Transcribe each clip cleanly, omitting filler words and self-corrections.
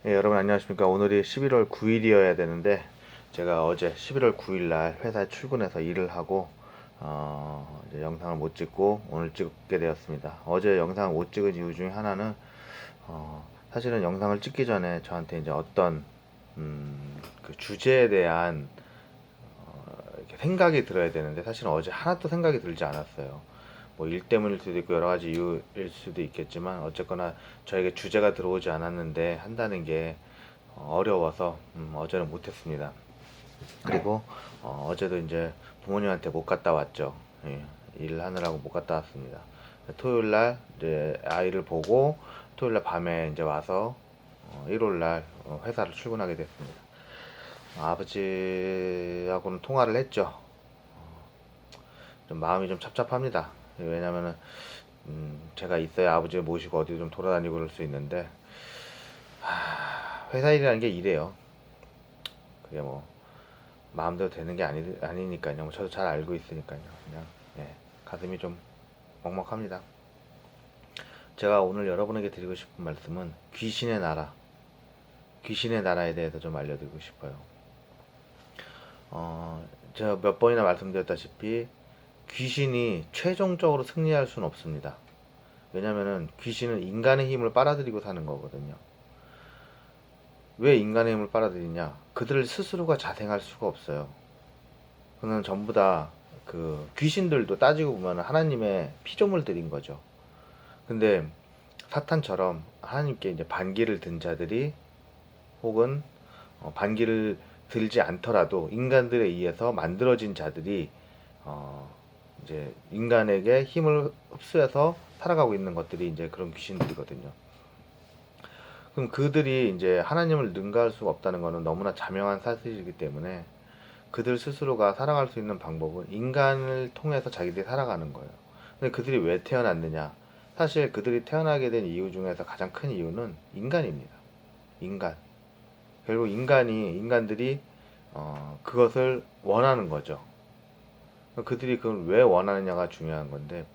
여러분 안녕하십니까. 오늘이 11월 9일이어야 되는데 제가 어제 11월 9일 날 회사에 출근해서 일을 하고 이제 영상을 못 찍고 오늘 찍게 되었습니다. 어제 영상을 못 찍은 이유 중에 하나는 사실은 영상을 찍기 전에 저한테 이제 어떤 그 주제에 대한 이렇게 생각이 들어야 되는데 사실은 어제 하나도 생각이 들지 않았어요. 뭐 일 때문일 수도 있고 여러 가지 이유일 수도 있겠지만 어쨌거나 저에게 주제가 들어오지 않았는데 한다는 게 어려워서 어제는 못했습니다. 그리고 어제도 이제 부모님한테 못 갔다 왔죠. 예, 일을 하느라고 못 갔다 왔습니다. 토요일 날 이제 아이를 보고 토요일 날 밤에 이제 와서 일요일 날 회사를 출근하게 됐습니다. 아버지하고는 통화를 했죠. 좀 마음이 좀 찹찹합니다. 왜냐면은 제가 있어야 아버지 모시고 어디 좀 돌아다니고 그럴 수 있는데 회사 일이라는 게 이래요. 그게 뭐 마음대로 되는 게 아니니까요. 뭐 저도 잘 알고 있으니까요. 그냥 가슴이 좀 먹먹합니다. 제가 오늘 여러분에게 드리고 싶은 말씀은 귀신의 나라, 귀신의 나라에 대해서 좀 알려드리고 싶어요. 제가 몇 번이나 말씀드렸다시피 귀신이 최종적으로 승리할 수는 없습니다. 왜냐면은 귀신은 인간의 힘을 빨아들이고 사는 거거든요. 왜 인간의 힘을 빨아들이냐? 그들 스스로가 자생할 수가 없어요. 그는 전부 다 그 귀신들도 따지고 보면 하나님의 피조물들인 거죠. 근데 사탄처럼 하나님께 이제 반기를 든 자들이 혹은 반기를 들지 않더라도 인간들에 의해서 만들어진 자들이 어 이제 인간에게 힘을 흡수해서 살아가고 있는 것들이 이제 그런 귀신들이거든요. 그럼 그들이 이제 하나님을 능가할 수가 없다는 것은 너무나 자명한 사실이기 때문에 그들 스스로가 살아갈 수 있는 방법은 인간을 통해서 자기들이 살아가는 거예요. 근데 그들이 왜 태어났느냐? 사실 그들이 태어나게 된 이유 중에서 가장 큰 이유는 인간입니다. 인간. 결국 인간들이 그것을 원하는 거죠. 그들이 그걸 왜 원하느냐가 중요한 건데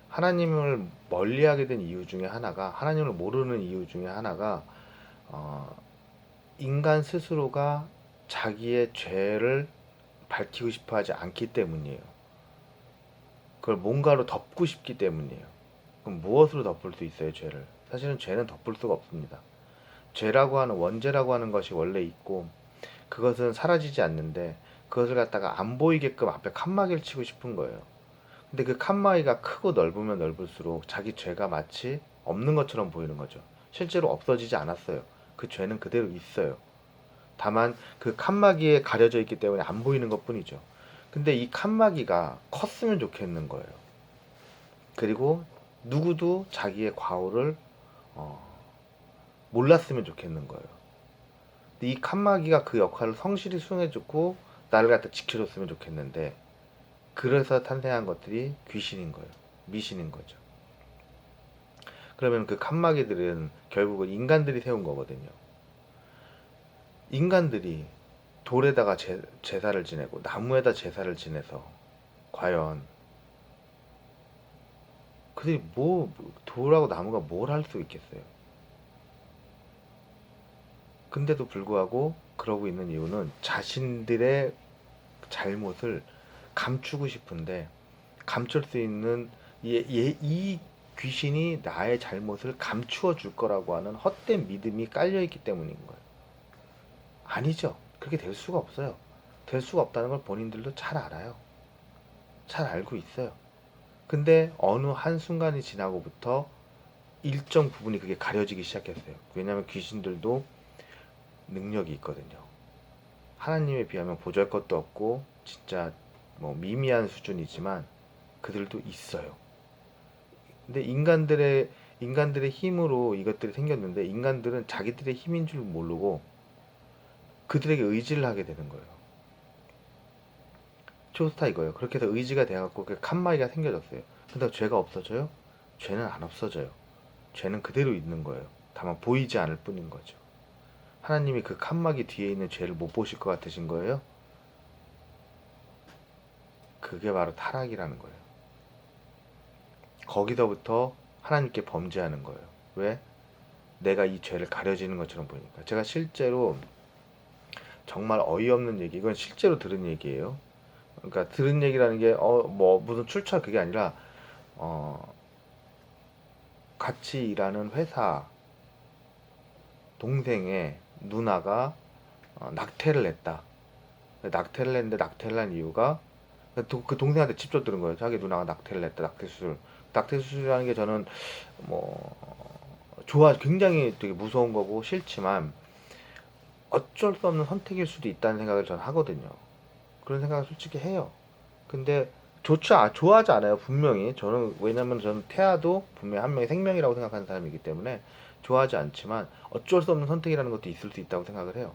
하나님을 멀리하게 된 이유 중에 하나가 하나님을 모르는 이유 중에 하나가 어, 인간 스스로가 자기의 죄를 밝히고 싶어 하지 않기 때문이에요. 그걸 뭔가로 덮고 싶기 때문이에요. 그럼 무엇으로 덮을 수 있어요, 죄를? 사실은 죄는 덮을 수가 없습니다. 죄라고 하는 원죄라고 하는 것이 원래 있고 그것은 사라지지 않는데 그것을 갖다가 안 보이게끔 앞에 칸막이를 치고 싶은 거예요. 근데 그 칸막이가 크고 넓으면 넓을수록 자기 죄가 마치 없는 것처럼 보이는 거죠. 실제로 없어지지 않았어요. 그 죄는 그대로 있어요. 다만 그 칸막이에 가려져 있기 때문에 안 보이는 것 뿐이죠. 근데 이 칸막이가 컸으면 좋겠는 거예요. 그리고 누구도 자기의 과오를 어, 몰랐으면 좋겠는 거예요. 근데 이 칸막이가 그 역할을 성실히 수행해줬고 나를 갖다 지켜줬으면 좋겠는데 그래서 탄생한 것들이 귀신인 거예요. 미신인 거죠. 그러면 그 칸막이들은 결국은 인간들이 세운 거거든요. 인간들이 돌에다가 제사를 지내고 나무에다 제사를 지내서 과연 그들이 돌하고 나무가 뭘 할 수 있겠어요? 근데도 불구하고 그러고 있는 이유는 자신들의 잘못을 감추고 싶은데 감출 수 있는 이 귀신이 나의 잘못을 감추어 줄 거라고 하는 헛된 믿음이 깔려 있기 때문인 거예요. 아니죠. 그렇게 될 수가 없어요. 될 수가 없다는 걸 본인들도 잘 알아요. 잘 알고 있어요. 근데 어느 한순간이 지나고부터 일정 부분이 그게 가려지기 시작했어요. 왜냐하면 귀신들도 능력이 있거든요. 하나님에 비하면 보잘 것도 없고 진짜 뭐 미미한 수준이지만 그들도 있어요. 근데 인간들의 힘으로 이것들이 생겼는데 인간들은 자기들의 힘인 줄 모르고 그들에게 의지를 하게 되는 거예요. 좋다 이거예요. 그렇게 해서 의지가 돼갖고 그 칸막이가 생겨졌어요. 근데 죄가 없어져요? 죄는 안 없어져요. 죄는 그대로 있는 거예요. 다만 보이지 않을 뿐인 거죠. 하나님이 그 칸막이 뒤에 있는 죄를 못 보실 것 같으신 거예요? 그게 바로 타락이라는 거예요. 거기서부터 하나님께 범죄하는 거예요. 왜? 내가 이 죄를 가려지는 것처럼 보이니까. 제가 실제로 정말 어이없는 얘기, 이건 실제로 들은 얘기예요. 그러니까 들은 얘기라는 게 뭐 무슨 출처 그게 아니라 어 같이 일하는 회사 동생의 누나가 낙태를 했다. 낙태를 했는데 낙태를 한 이유가 그 동생한테 직접 들은 거예요. 자기 누나가 낙태를 했다. 낙태 수술. 낙태 수술이라는 게 저는 뭐 굉장히 되게 무서운 거고 싫지만 어쩔 수 없는 선택일 수도 있다는 생각을 저는 하거든요. 그런 생각을 솔직히 해요. 근데 좋아하지 않아요. 분명히 저는, 왜냐면 저는 태아도 분명히 한 명의 생명이라고 생각하는 사람이기 때문에 좋아하지 않지만 어쩔 수 없는 선택이라는 것도 있을 수 있다고 생각을 해요.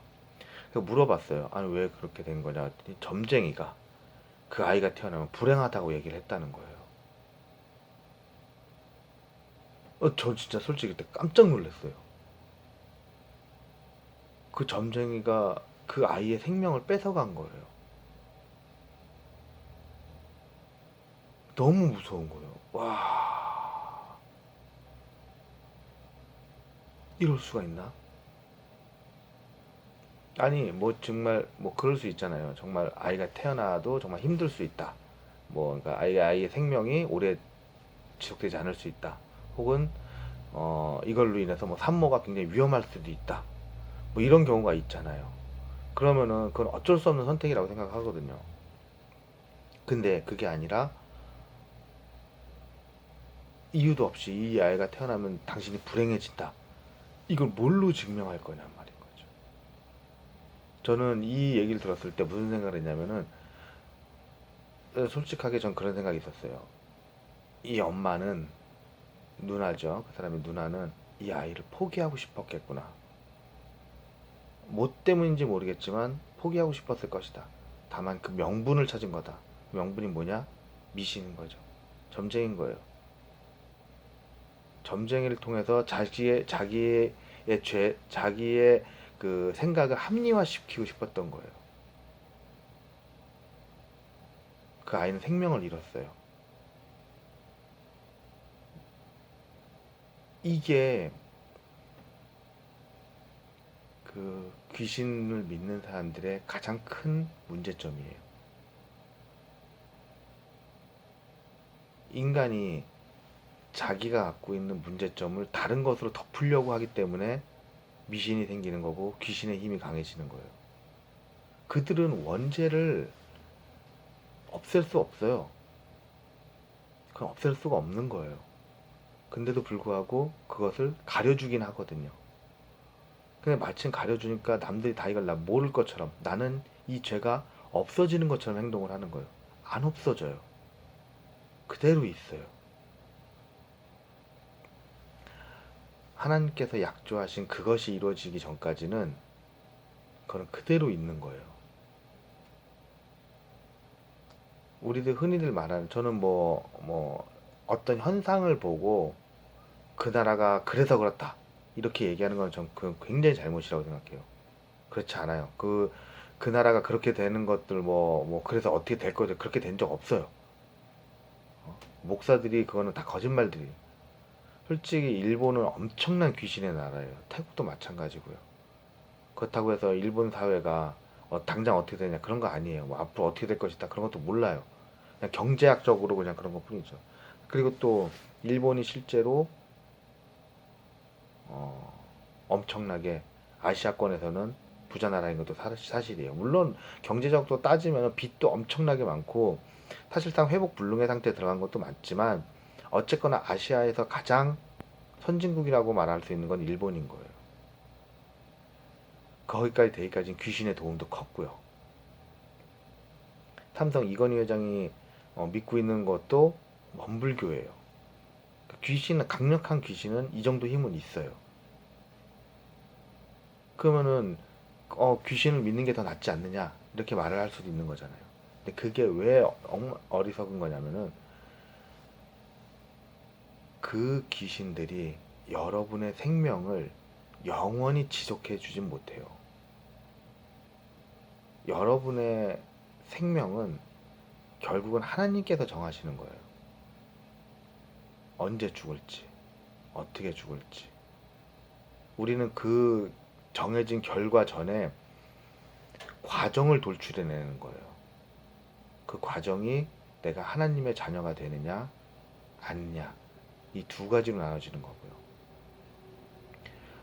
그래서 물어봤어요. 아니 왜 그렇게 된 거냐 했더니 점쟁이가 그 아이가 태어나면 불행하다고 얘기를 했다는 거예요. 저 진짜 솔직히 그때 깜짝 놀랐어요. 그 점쟁이가 그 아이의 생명을 뺏어간 거예요. 너무 무서운 거예요. 와, 이럴 수가 있나? 아니, 뭐 정말 뭐 그럴 수 있잖아요. 정말 아이가 태어나도 정말 힘들 수 있다. 뭐 그러니까 아이의 생명이 오래 지속되지 않을 수 있다. 혹은 이걸로 인해서 뭐 산모가 굉장히 위험할 수도 있다. 뭐 이런 경우가 있잖아요. 그러면은 그건 어쩔 수 없는 선택이라고 생각하거든요. 근데 그게 아니라 이유도 없이 이 아이가 태어나면 당신이 불행해진다. 이걸 뭘로 증명할 거냔 말인 거죠. 저는 이 얘기를 들었을 때 무슨 생각을 했냐면은 솔직하게 전 그런 생각이 있었어요. 이 엄마는, 누나죠. 그 사람의 누나는 이 아이를 포기하고 싶었겠구나. 뭐 때문인지 모르겠지만 포기하고 싶었을 것이다. 다만 그 명분을 찾은 거다. 명분이 뭐냐? 미신인 거죠. 점쟁인 거예요. 점쟁이를 통해서 자기의 자기의 그 생각을 합리화시키고 싶었던 거예요. 그 아이는 생명을 잃었어요. 이게 그 귀신을 믿는 사람들의 가장 큰 문제점이에요. 인간이 자기가 갖고 있는 문제점을 다른 것으로 덮으려고 하기 때문에 미신이 생기는 거고 귀신의 힘이 강해지는 거예요. 그들은 원죄를 없앨 수 없어요. 그건 없앨 수가 없는 거예요. 근데도 불구하고 그것을 가려주긴 하거든요. 근데 마침 가려주니까 남들이 다 이걸 모를 것처럼, 나는 이 죄가 없어지는 것처럼 행동을 하는 거예요. 안 없어져요. 그대로 있어요. 하나님께서 약조하신 그것이 이루어지기 전까지는 그건 그대로 있는 거예요. 우리들 흔히들 말하는, 저는 어떤 현상을 보고 그 나라가 그래서 그렇다 이렇게 얘기하는 건 전 그 굉장히 잘못이라고 생각해요. 그렇지 않아요. 그 나라가 그렇게 되는 것들 그래서 어떻게 될 거죠. 그렇게 된 적 없어요. 목사들이 그거는 다 거짓말들이에요. 솔직히 일본은 엄청난 귀신의 나라예요. 태국도 마찬가지고요. 그렇다고 해서 일본 사회가 당장 어떻게 되냐 그런 거 아니에요. 뭐 앞으로 어떻게 될 것이다 그런 것도 몰라요. 그냥 경제학적으로 그냥 그런 것 뿐이죠. 그리고 또 일본이 실제로 어, 엄청나게 아시아권에서는 부자 나라인 것도 사실이에요. 물론 경제적으로 따지면 빚도 엄청나게 많고 사실상 회복 불능의 상태에 들어간 것도 맞지만 어쨌거나 아시아에서 가장 선진국이라고 말할 수 있는 건 일본인 거예요. 거기까지 되기까지는 귀신의 도움도 컸고요. 삼성 이건희 회장이 믿고 있는 것도 원불교예요. 강력한 귀신은 이 정도 힘은 있어요. 그러면은 귀신을 믿는 게 더 낫지 않느냐 이렇게 말을 할 수도 있는 거잖아요. 근데 그게 왜 어리석은 거냐면은 그 귀신들이 여러분의 생명을 영원히 지속해 주진 못해요. 여러분의 생명은 결국은 하나님께서 정하시는 거예요. 언제 죽을지, 어떻게 죽을지. 우리는 그 정해진 결과 전에 과정을 돌출해내는 거예요. 그 과정이 내가 하나님의 자녀가 되느냐 아니냐, 이 두 가지로 나눠지는 거고요.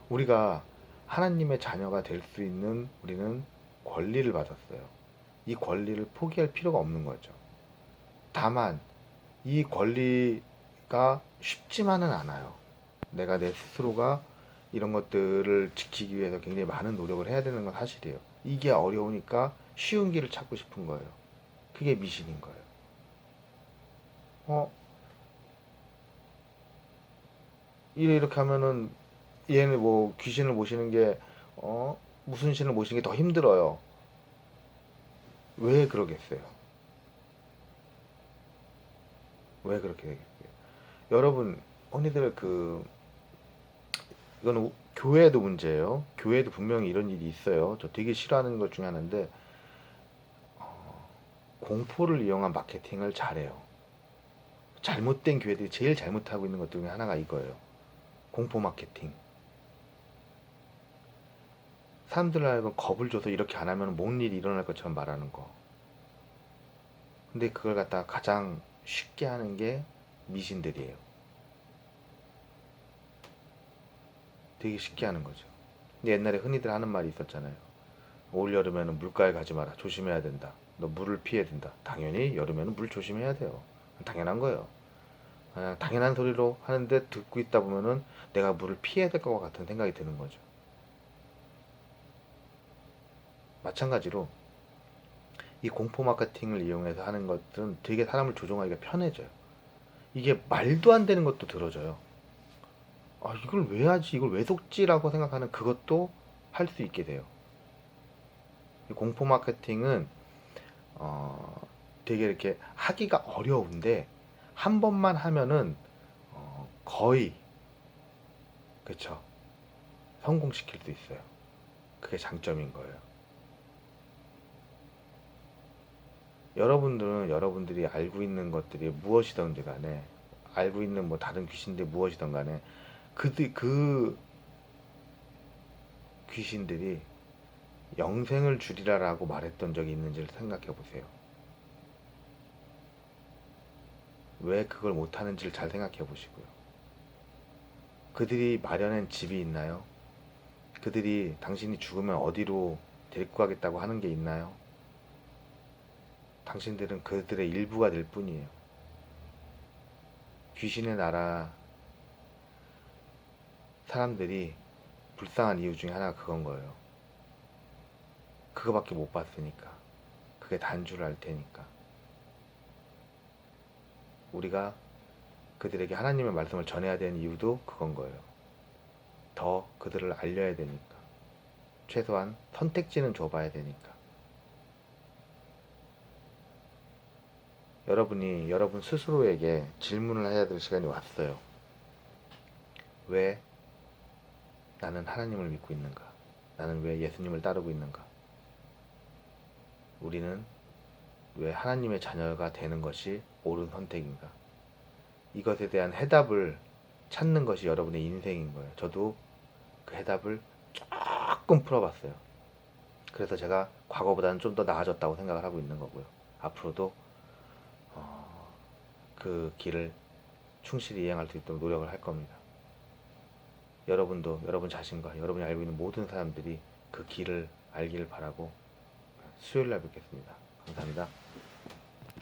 우리가 하나님의 자녀가 될 수 있는 우리는 권리를 받았어요. 이 권리를 포기할 필요가 없는 거죠. 다만 이 권리가 쉽지만은 않아요. 내가 내 스스로가 이런 것들을 지키기 위해서 굉장히 많은 노력을 해야 되는 건 사실이에요. 이게 어려우니까 쉬운 길을 찾고 싶은 거예요. 그게 미신인 거예요. 어? 이렇게 하면은 얘는 뭐 귀신을 모시는 게 무슨 신을 모시는 게 더 힘들어요. 왜 그러겠어요? 왜 그렇게 되겠어요? 여러분, 언니들 이거는 교회도 문제예요. 교회도 분명히 이런 일이 있어요. 저 되게 싫어하는 것 중에 하나인데 공포를 이용한 마케팅을 잘해요. 잘못된 교회들이 제일 잘못하고 있는 것 중에 하나가 이거예요. 공포 마케팅. 사람들 알고 겁을 줘서 이렇게 안 하면 뭔 일이 일어날 것처럼 말하는 거. 근데 그걸 갖다가 가장 쉽게 하는 게 미신들이에요. 되게 쉽게 하는 거죠. 근데 옛날에 흔히들 하는 말이 있었잖아요. 올 여름에는 물가에 가지 마라. 조심해야 된다. 너 물을 피해야 된다. 당연히 여름에는 물 조심해야 돼요. 당연한 거예요. 그냥 당연한 소리로 하는데 듣고 있다 보면은 내가 물을 피해야 될 것 같은 생각이 드는 거죠. 마찬가지로 이 공포 마케팅을 이용해서 하는 것들은 되게 사람을 조종하기가 편해져요. 이게 말도 안 되는 것도 들어져요. 아, 이걸 왜 하지? 이걸 왜 속지라고 생각하는 그것도 할 수 있게 돼요. 이 공포 마케팅은 되게 이렇게 하기가 어려운데 한 번만 하면은 거의 그쵸, 성공시킬 수 있어요. 그게 장점인 거예요. 여러분들은 여러분들이 알고 있는 것들이 무엇이든지 간에, 알고 있는 뭐 다른 귀신들이 무엇이든 간에 그 귀신들이 영생을 주리라라고 말했던 적이 있는지를 생각해 보세요. 왜 그걸 못하는지를 잘 생각해 보시고요. 그들이 마련한 집이 있나요? 그들이 당신이 죽으면 어디로 데리고 가겠다고 하는 게 있나요? 당신들은 그들의 일부가 될 뿐이에요. 귀신의 나라 사람들이 불쌍한 이유 중에 하나가 그건 거예요. 그거밖에 못 봤으니까. 그게 단주를 알 테니까. 우리가 그들에게 하나님의 말씀을 전해야 되는 이유도 그건 거예요. 더 그들을 알려야 되니까. 최소한 선택지는 줘봐야 되니까. 여러분이 여러분 스스로에게 질문을 해야 될 시간이 왔어요. 왜 나는 하나님을 믿고 있는가? 나는 왜 예수님을 따르고 있는가? 우리는 왜 하나님의 자녀가 되는 것이 옳은 선택인가? 이것에 대한 해답을 찾는 것이 여러분의 인생인 거예요. 저도 그 해답을 조금 풀어봤어요. 그래서 제가 과거보다는 좀 더 나아졌다고 생각을 하고 있는 거고요. 앞으로도 그 길을 충실히 이행할 수 있도록 노력을 할 겁니다. 여러분도 여러분 자신과 여러분이 알고 있는 모든 사람들이 그 길을 알기를 바라고 수요일 날 뵙겠습니다. 감사합니다.